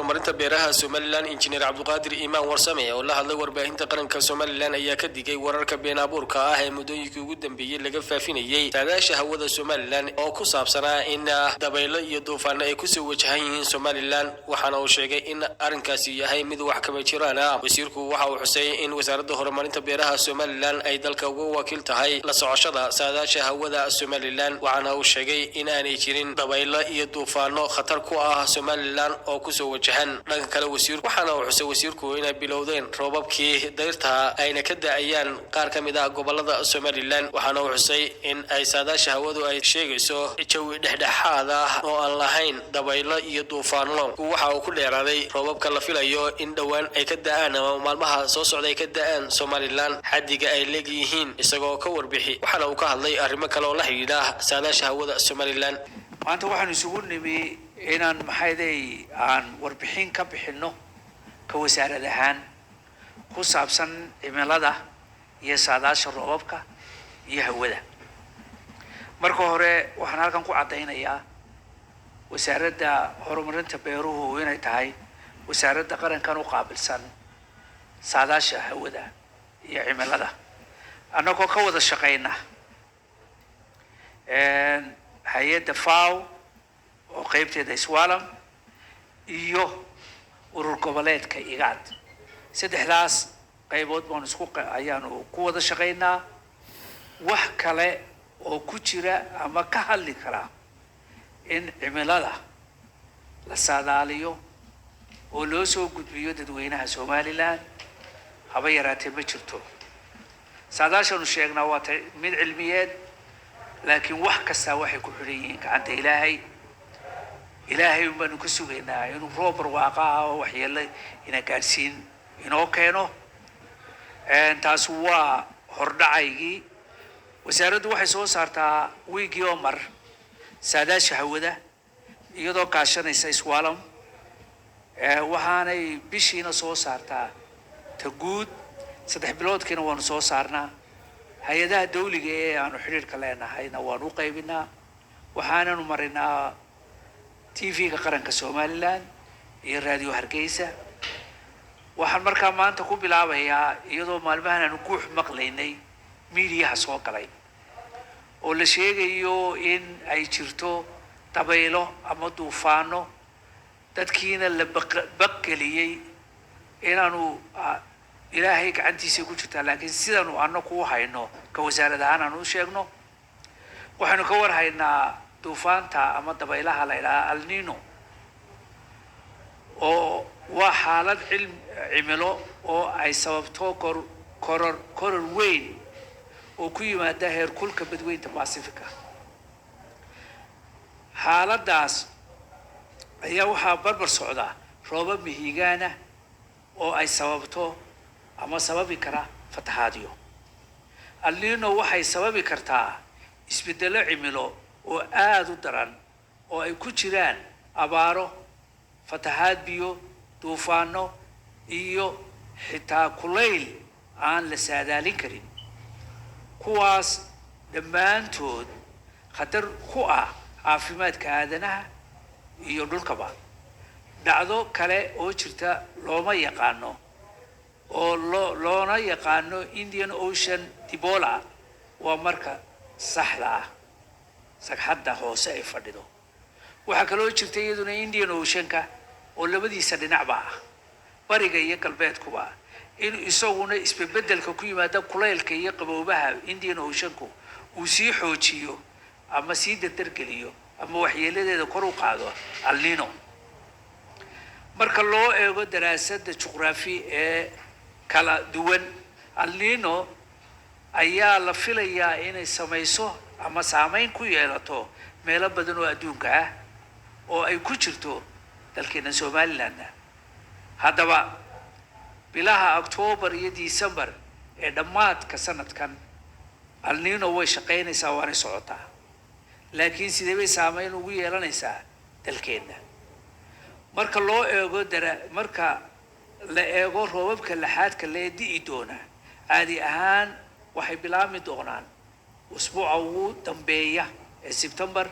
horumarinta beeraha Somaliland Engineer Cabduqaadir Iimaan Warsame oo la hadlay warbaahinta qaranka Somaliland ayaa ka digay wararka been abuurka ah ee muddooyinkii ugu dambeeyay laga faafinayay saadaasha hawada Somaliland oo ku saabsanaa in dabaylo iyo duufaano ay ku soo wajahan yihiin Somaliland waxaana uu sheegay in arrinkaasi yahay mid wax kama jiraan wasiirku waxa uu xusay in wasaaradda horumarinta beeraha Somaliland ay dalka uga wakiil tahay la socoshada saadaasha hawada Somaliland waxaana uu sheegay in aanay jirin dabaylo iyo duufaano khatar ku ah Somaliland oo ku soo dhanka kale wasiirku waxaana uu xusay wasiirku inay bilowdeen roobabkii dayrta ayna ka da'ayaan qaar ka mid ah gobolada Somaliland waxaana uu xusay in ay saadaasha hawadu ay sheegayso jawi dhexdhexaad ah oo aan lahayn dabaylo iyo duufaano waxa uu ku dheeraaday roobabka la filayo in dhawaan ay ka da'aan ama maalmaha soo socda ay ka da'aan Somaliland xadiga ay leeyihiin isagoo ka warbixi waxaana uu ka hadlay arrimo kale oo la xiriira saadaasha hawada Somaliland maanta waxaan isugu nimi inaan maxayday aan warbixin ka bixino ka wasaarad ahaan ku saabsan cimilada iyo saadaasha roobabka iyo hawada marka hore waxaan halkan ku cadeynayaa wasaaradda horumarinta beeruhu inay tahay wasaaradda qarankan u qaabilsan saadaasha hawada iyo cimilada annagoo ka wada shaqeyna hay'adda FAO oo qaybteeda Iswaalam iyo urur goboleedka IGAD saddexdaas qaybood baan ayaanu ku wada shaqeynaa wax kale oo ku jira ama ka hadli kara in cimilada la saadaaliyo oo loo soo gudbiyo dadweynaha Somaliland haba yaraatee ma jirto saadaashanu sheegnaa waa mid cilmiyeed laakiin wax kasta waxay ku xidhan yihiin gacanta ilaahay baanu ku sugaynaa inuu roob barwaaqo ah oo waxyeello ina gaarsiin inoo keeno taas waa hordhacaygii wasaaraddu waxay soo saartaa wiigii oo mar saadaasha hawada iyadoo kaashanaysa Iswaalam waxaanay bishiina soo saartaa ta guud 3 biloodkiina waanu soo saarnaa hay'adaha dawliga ee aanu xiriirka leenahayna waanu u qaybinaa waxaananu marinaa TV-ga qaranka Somaliland iyo Radio Hargeysa waxaan markaa maanta ku bilaabayaa iyadoo maalmahan aanu ku maqlaynay media soo galay oo la sheegayo in ay jirto dabaylo ama duufaano dadkiina la baqgeliyay inaanu ilaahay gacantiisa ku jirtaa laakiin sidaanu annagu u hayno ka wasaarad ahaan aanu sheegno waxaanu ka war haynaa duufaanta ama dabaylaha la ilaa El Niño oo waa xaalad cimilo oo ay sababto koror weyn oo ku yimaada heerkulka badweynta Pacifica xaaladaas ayaa waxaa barbar socda roobab mihigaana oo ay sababto ama sababi kara fatahaadyo El Niño waxay sababi kartaa isbedelo cimilo oo aad u daran oo ay ku jiraan abaaro fatahaad biyo duufaano iyo xitaa kulayl aan la saadaalin karin kuwaas dhammaantood khatar ku ah caafimaadka aadanaha iyo dhulkaba dhacdo kale oo jirta looma yaqaano oo loona yaqaano Indian Ocean Ebola waa marka saxda ah sagxadda hoose ay fadhido waxa kale oo jirta iyaduna Indian Ocean-ka oo labadiisa dhinacba ah bariga iyo galbeedkuba in isaguna isbeddelka ku yimaada kulaylka iyo qabowbaha Indian Ocean-ku uu sii xoojiyo ama sii dardargeliyo ama waxyeeladeeda kor u qaado El Niño marka loo eego daraasadda juqraafi ee kala duwan El Niño ayaa la filayaa inay samayso ama saameyn ku yeelato meelo badan oo adduunka ah oo ay ku jirto dalkeena Somaliland haddaba bilaha October iyo December ee dhammaadka sanadkan El Niño way shaqeynaysaa waana socotaa laakiin sidee bay saameyn ugu yeelanaysaa dalkeena marka loo eego marka la eego roobabka laxaadka leedii doona caadi ahaan waxay bilaami doonaan usbuuca ugu dambeeya ee September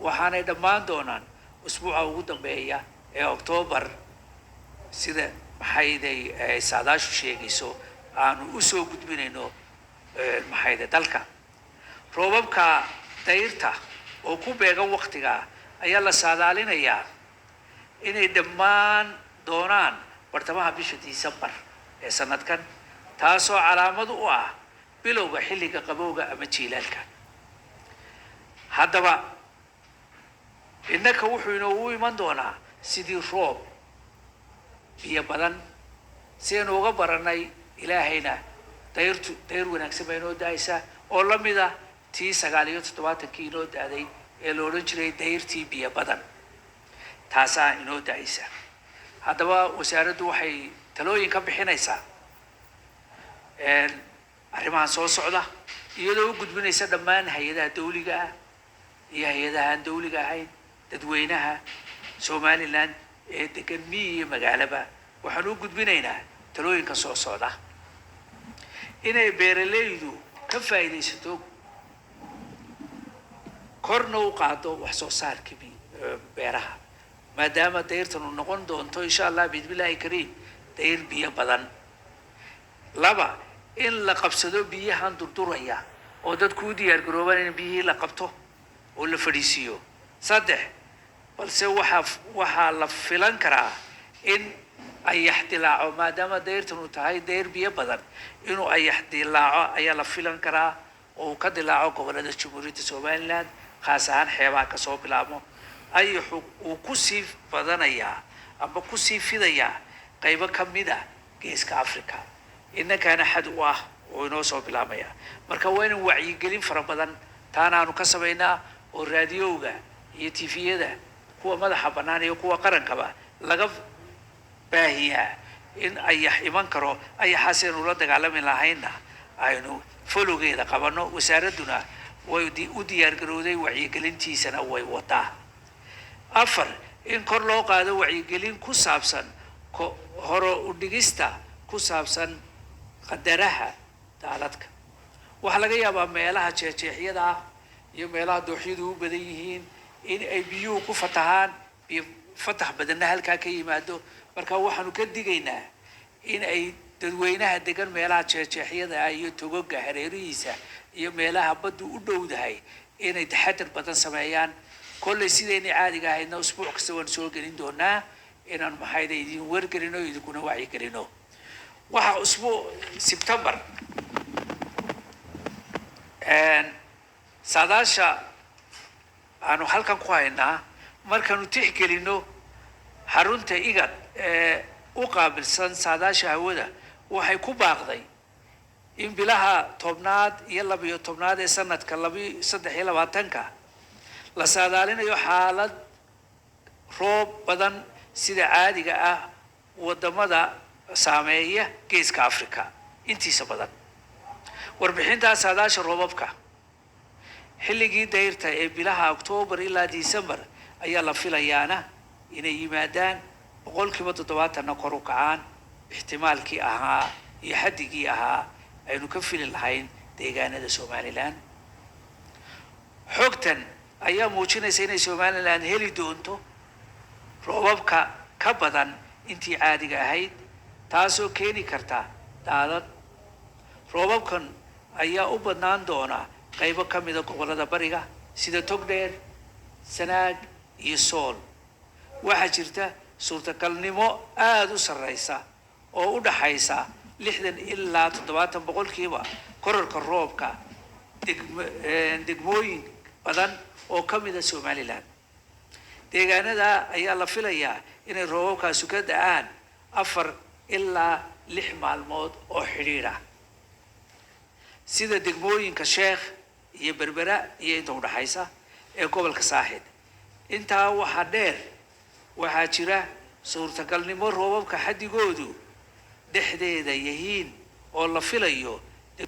waxaanay dhammaan doonaan usbuuca ugu dambeeya ee October sida maxayday saadaashu sheegayso aanu u soo gudbinayno maxayday dalka roobabka dayrta oo ku beegan waqtiga ayaa la saadaalinayaa inay dhammaan doonaan bartamaha bisha December ee sanadkan taasoo calaamad u ah bilowga xilliga qabowga ama jiilaalka haddaba innaka wuxuu inoogu iman doonaa sidii roob biyo badan sidaynu uga baranay ilaahayna dayr wanaagsan bay inoo daaysaa oo la mid ah tii 79 inoo daaday ee la odhan jiray dayrtii biyo badan taasaa inoo daaysa haddaba wasaaraddu waxay talooyin ka bixinaysaa arrimahan soo socda iyadoo u gudbinaysa dhammaan hay-adaha dawliga ah iyo hay-adaha aan dawliga ahayn dadweynaha Somaliland ee degan miyi iyo magaalaba waxaan u gudbinaynaa talooyinka soo socda inay beeralaydu ka faa'iidaysato korna u qaado wax soo saarka beeraha maadaama dayrtan uu noqon doonto insha Allah bismillaahi kariim dayr biyo badan laba in la qabsado biyahan durduraya oo dadku u diyaar garoobaan in biyihii la qabto oo la fadhiisiyo saddex balse waxaa la filan karaa in ayax dilaaco maadaama dayrtan uu tahay dayr biyo badan inuu ayax dilaaco ayaa la filan karaa oo ka dilaaco gobolada Jamhuuriyadda Somaliland khaas ahaan xeebaha ka soo bilaabo ayaxu uu ku sii badanayaa ama ku sii fidayaa qaybo ka mid ah geeska Afrika innakana xad u ah oo inoo soo bilaabaya marka waa in wacyigelin fara badan taana aanu ka sameynaa oo raadiyowga iyo TV-yada kuwa madaxa bannaan iyo kuwa qarankaba laga baahiyaa in ayax iman karo ayaxaas aynu la dagaalami lahayna aynu folowgeeda qabano wasaaradduna way u diyaar garowday wacyigelintiisana way wadaa afar in kor loo qaado wacyigelin ku saabsan horo u dhigista ku saabsan qadaraha daaladka waxa laga yaabaa meelaha jeexjeexyada ah iyo meelaha dooxyadu u badan yihiin in ay biyuhu ku fatahaan biyo fatax badanna halkaa ka yimaado marka waxaanu ka digaynaa in ay dadweynaha degan meelaha jeexjeexyada ah iyo togoga hareerihiisa iyo meelaha baddu u dhowdahay inay taxadar badan sameeyaan kolley sideennii caadiga ahaydna usbuuc kasta waan soo gelin doonaa inaan maxayda idin wargelino idinkuna wacyigelino waxa usbuuc September saadaasha aanu halkan ku haynaa markaanu tixgelino xarunta igad ee u qaabilsan saadaasha hawada waxay ku baaqday in bilaha 10aad iyo 12aad ee sanadka 2023 la saadaalinayo xaalad roob badan sida caadiga ah wadamada saameeya geeska Afrika intiisa badan warbixinta saadaasha roobabka xilligii dayrta ee bilaha October ilaa December ayaa la filayaana inay yimaadaan 70% kor u kacaan ihtimaalkii ahaa iyo xaddigii ahaa aynu ka fili lahayn deegaanada Somaliland xogtan ayaa muujinaysa inay Somaliland heli doonto roobabka ka badan intii caadiga ahayd taasoo keeni karta daadad roobabkan ayaa u badnaan doona qaybo ka mid ah gobolada bariga sida Togdheer Sanaag iyo Sool waxaa jirta suurtagalnimo aad u sarreysa oo u dhaxaysa 60 ilaa 70% kororka roobka degmooyin badan oo ka mid ah Somaliland deegaanada ayaa la filayaa inay roobabkaasi ka da'aan 4 ilaa 6 maalmood oo xiriir ah sida degmooyinka Sheekh iyo Berbera iyo inta u dhaxaysa ee gobolka Saaxid intaa waxa dheer waxaa jira suurtagalnimo roobabka xaddigoodu dhexdeeda yihiin oo la filayo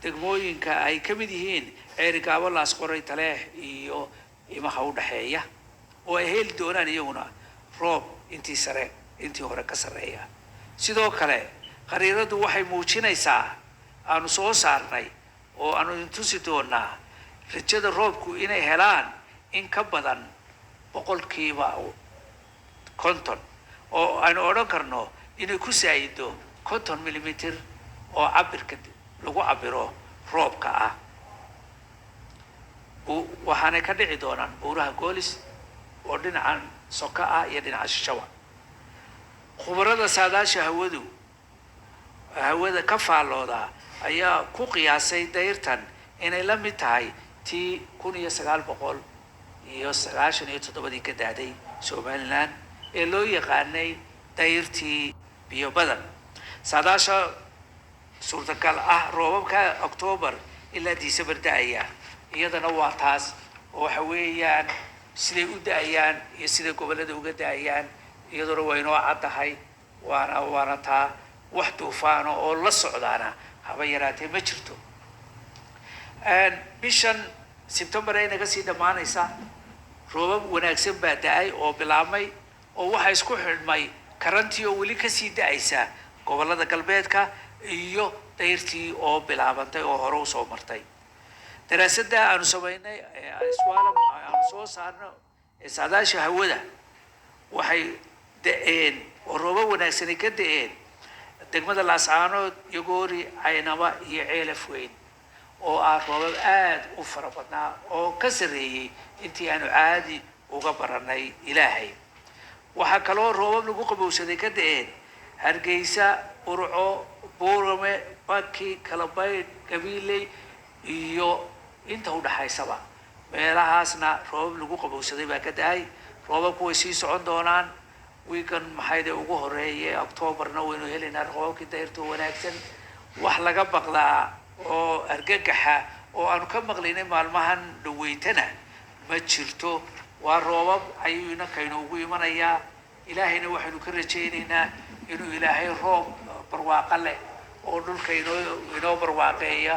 degmooyinka ay ka mid yihiin Ceerigaabo Laas Qoray Taleex iyo imaha u dhaxeeya oo ay heli doonaan iyaguna roob intii hore ka sareeya sidoo kale qariiradu waxay muujinaysaa aanu soo saarnay oo aanu tusi doonaa rajada roobku inay helaan in ka badan 50% oo aynu odhan karno inay ku saayido 50 millimeter oo cabirka lagu cabiro roobka ah waxaana ka dhici doonaan buuraha goolis oo dhinacan soka ah iyo dhinaca shishawa khubarada saadaasha hawada ka faalooda ayaa ku qiyaasay dayrtan inay la mid tahay tii 1997 ka daaday Somaliland ee loo yaqaanay dayrtii biyo badan saadaasha suurtagal ah roobabka October ilaa December da'aya iyadana waa taas oo waxa weeyaan siday u da'ayaan iyo sida gobolada uga da'ayaan iyadoo way noo cadahay waana taa wax duufaan oo la socdaana haba yaraatee ma jirto bishan September ay naga sii dhamaanaysa roobab wanaagsan baa da'ay oo bilaabmay oo waxa isku xidhmay karantii oo weli ka sii da'aysa gobolada galbeedka iyo dayrtii oo bilaabantay oo hore u soo martay daraasadda aanu sameynay iswaalam aanu soo saarno saadaasha hawada waxay da'een oo roobab wanaagsan ka da'een degmada Laascaanood Yogoori Caynaba iyo Ceelaf Weyn oo roobab aad u fara badnaa oo ka sareeyay intii aanu caadi uga baranay Ilaahay waxa kaloo roobab lagu qabowsaday ka da'een Hargeysa Burco Boorame Baki Kalabayd Gabiley iyo inta u dhaxaysaba meelahaasna roobab lagu qabowsaday baa ka da'ay roobabku way sii socon doonaan weekend maxay ugu horeeyay October-na waynu helaynaa roobabkii dayrta wanaagsan wax laga baqdaa oo argagaxa oo aanu ka maqlaynay maalmahan dhaweytana ma jirto waa roobab ayuuna kaynu ugu imanayaa ilaahayna waxaynu ka rajaynaynaa inuu ilaahay roob barwaaqo leh oo dhulka inoo barwaaqeeya